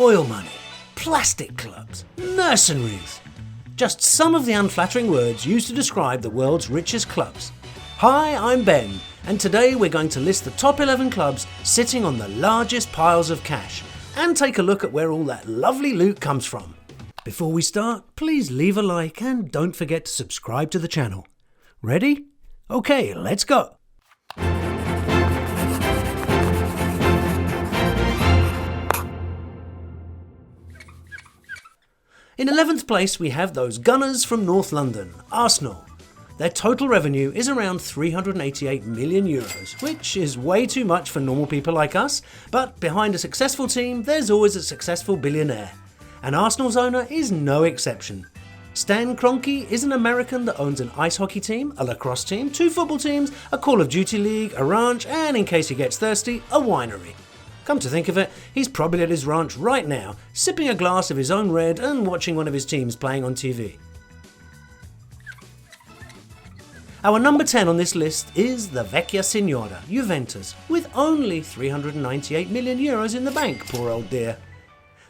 oil money, plastic clubs, mercenaries. Just some of the unflattering words used to describe the world's richest clubs. Hi, I'm Ben, and today we're going to list the top 11 clubs sitting on the largest piles of cash and take a look at where all that lovely loot comes from. Before we start, please leave a like and don't forget to subscribe to the channel. Ready? Okay, let's go. In 11th place we have those Gunners from North London, Arsenal. Their total revenue is around 388 million euros, which is way too much for normal people like us, but behind a successful team there's always a successful billionaire. And Arsenal's owner is no exception. Stan Kroenke is an American that owns an ice hockey team, a lacrosse team, 2 football teams, a Call of Duty league, a ranch, and in case he gets thirsty, a winery. Come to think of it, he's probably at his ranch right now, sipping a glass of his own red and watching one of his teams playing on TV. Our number 10 on this list is the Vekia Senora, Juventus, with only 398 million euros in the bank, poor old dear.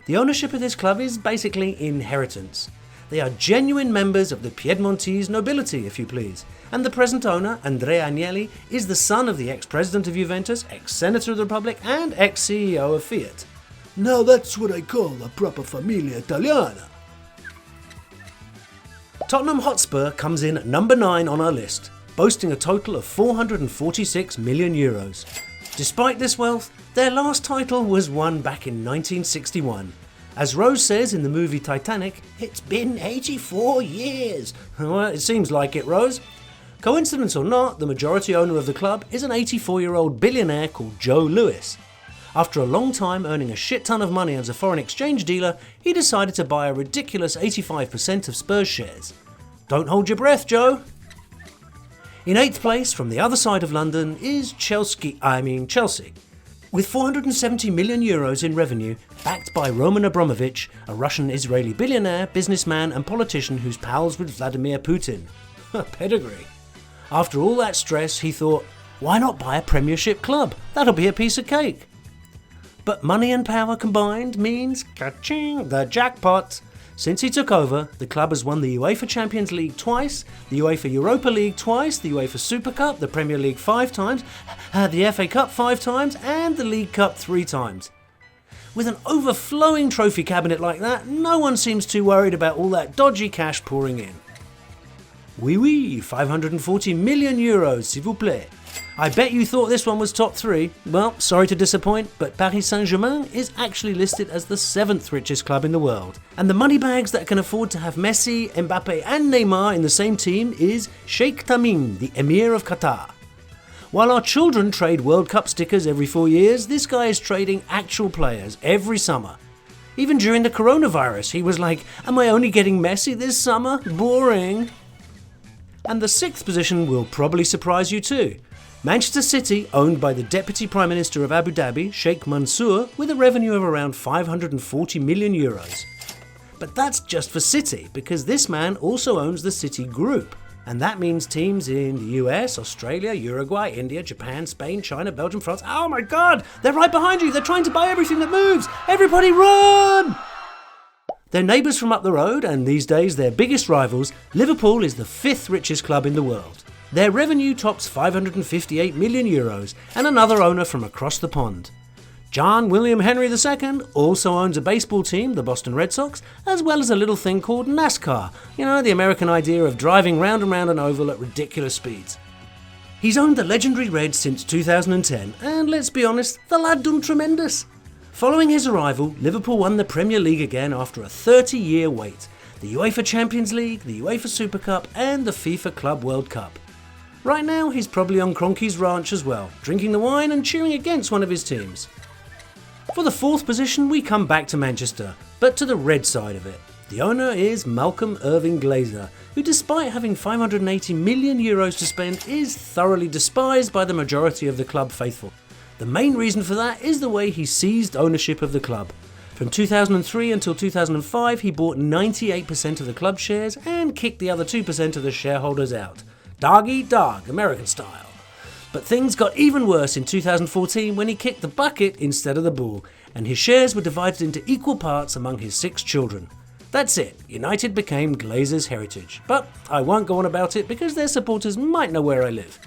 The ownership of this club is basically inheritance. They are genuine members of the Piedmontese nobility, if you please, and the present owner, Andrea Agnelli, is the son of the ex-president of Juventus, ex-senator of the Republic, and ex-CEO of Fiat. Now that's what I call a proper familia italiana. Tottenham Hotspur comes in at number 9 on our list, boasting a total of 446 million euros. Despite this wealth, their last title was won back in 1961. As Rose says in the movie Titanic, it's been 84 years. Well, it seems like it, Rose. Coincidence or not, the majority owner of the club is an 84-year-old billionaire called Joe Louis. After a long time earning a shit ton of money as a foreign exchange dealer, he decided to buy a ridiculous 85% of Spurs shares. Don't hold your breath, Joe. In 8th place, from the other side of London, is Chelsea. With 470 million euros in revenue, backed by Roman Abramovich, a Russian-Israeli billionaire, businessman and politician who's pals with Vladimir Putin. Pedigree. After all that stress, he thought, why not buy a Premiership club? That'll be a piece of cake. But money and power combined means, ka-ching, the jackpot. Since he took over, the club has won the UEFA Champions League twice, the UEFA Europa League twice, the UEFA Super Cup, the Premier League 5 times, the FA Cup 5 times, and the League Cup 3 times. With an overflowing trophy cabinet like that, no one seems too worried about all that dodgy cash pouring in. Oui, 540 million euros, s'il vous plaît. I bet you thought this one was top 3. Well, sorry to disappoint, but Paris Saint-Germain is actually listed as the 7th richest club in the world. And the moneybags that can afford to have Messi, Mbappe and Neymar in the same team is Sheikh Tamim, the Emir of Qatar. While our children trade World Cup stickers every 4 years, this guy is trading actual players every summer. Even during the coronavirus, he was like, am I only getting Messi this summer? Boring. And the 6th position will probably surprise you too. Manchester City, owned by the Deputy Prime Minister of Abu Dhabi, Sheikh Mansour, with a revenue of around 540 million euros. But that's just for City, because this man also owns the City Group. And that means teams in the US, Australia, Uruguay, India, Japan, Spain, China, Belgium, France. Oh my God! They're right behind you! They're trying to buy everything that moves! Everybody run! They're neighbours from up the road, and these days their biggest rivals, Liverpool is the 5th richest club in the world. Their revenue tops 558 million euros, and another owner from across the pond. John William Henry II also owns a baseball team, the Boston Red Sox, as well as a little thing called NASCAR, the American idea of driving round and round an oval at ridiculous speeds. He's owned the legendary Reds since 2010, and let's be honest, the lad done tremendous. Following his arrival, Liverpool won the Premier League again after a 30-year wait, the UEFA Champions League, the UEFA Super Cup, and the FIFA Club World Cup. Right now, he's probably on Kroenke's ranch as well, drinking the wine and cheering against one of his teams. For the 4th position, we come back to Manchester, but to the red side of it. The owner is Malcolm Irving Glazer, who despite having 580 million euros to spend, is thoroughly despised by the majority of the club faithful. The main reason for that is the way he seized ownership of the club. From 2003 until 2005, he bought 98% of the club shares and kicked the other 2% of the shareholders out. Dog eat dog, American style. But things got even worse in 2014 when he kicked the bucket instead of the ball, and his shares were divided into equal parts among his 6 children. That's it, United became Glazers' heritage, but I won't go on about it because their supporters might know where I live.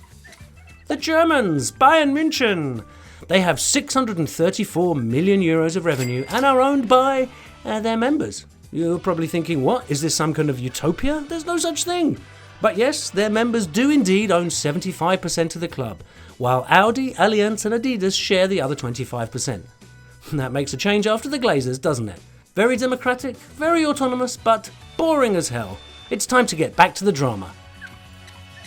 The Germans, Bayern München! They have 634 million euros of revenue and are owned by their members. You're probably thinking, what, is this some kind of utopia? There's no such thing. But yes, their members do indeed own 75% of the club, while Audi, Allianz and Adidas share the other 25%. That makes a change after the Glazers, doesn't it? Very democratic, very autonomous, but boring as hell. It's time to get back to the drama.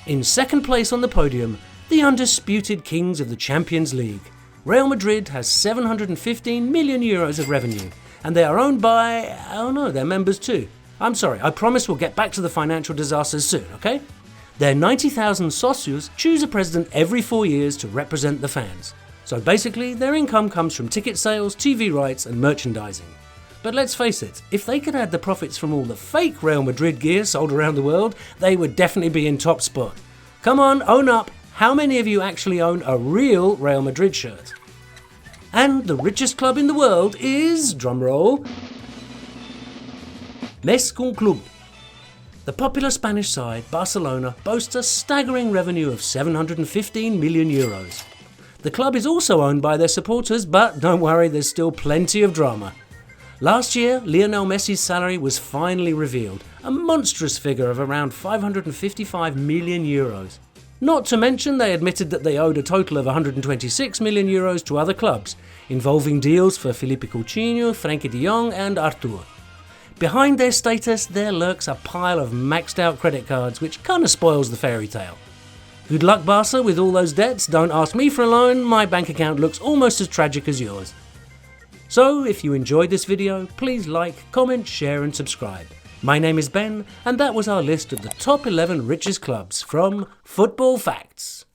In second place on the podium, the undisputed kings of the Champions League. Real Madrid has 715 million euros of revenue, and they are owned by, oh no, their members too. I'm sorry, I promise we'll get back to the financial disasters soon, okay? Their 90,000 socios choose a president every 4 years to represent the fans. So basically, their income comes from ticket sales, TV rights and merchandising. But let's face it, if they could add the profits from all the fake Real Madrid gear sold around the world, they would definitely be in top spot. Come on, own up. How many of you actually own a real Real Madrid shirt? And the richest club in the world is, drumroll, Les Club. The popular Spanish side, Barcelona, boasts a staggering revenue of 715 million euros. The club is also owned by their supporters, but don't worry, there's still plenty of drama. Last year, Lionel Messi's salary was finally revealed, a monstrous figure of around 555 million euros. Not to mention they admitted that they owed a total of 126 million euros to other clubs, involving deals for Felipe Coutinho, Frenkie de Jong and Artur. Behind their status, there lurks a pile of maxed out credit cards, which kinda spoils the fairy tale. Good luck Barca with all those debts, don't ask me for a loan, my bank account looks almost as tragic as yours. So, if you enjoyed this video, please like, comment, share and subscribe. My name is Ben, and that was our list of the top 11 richest clubs from Football Facts.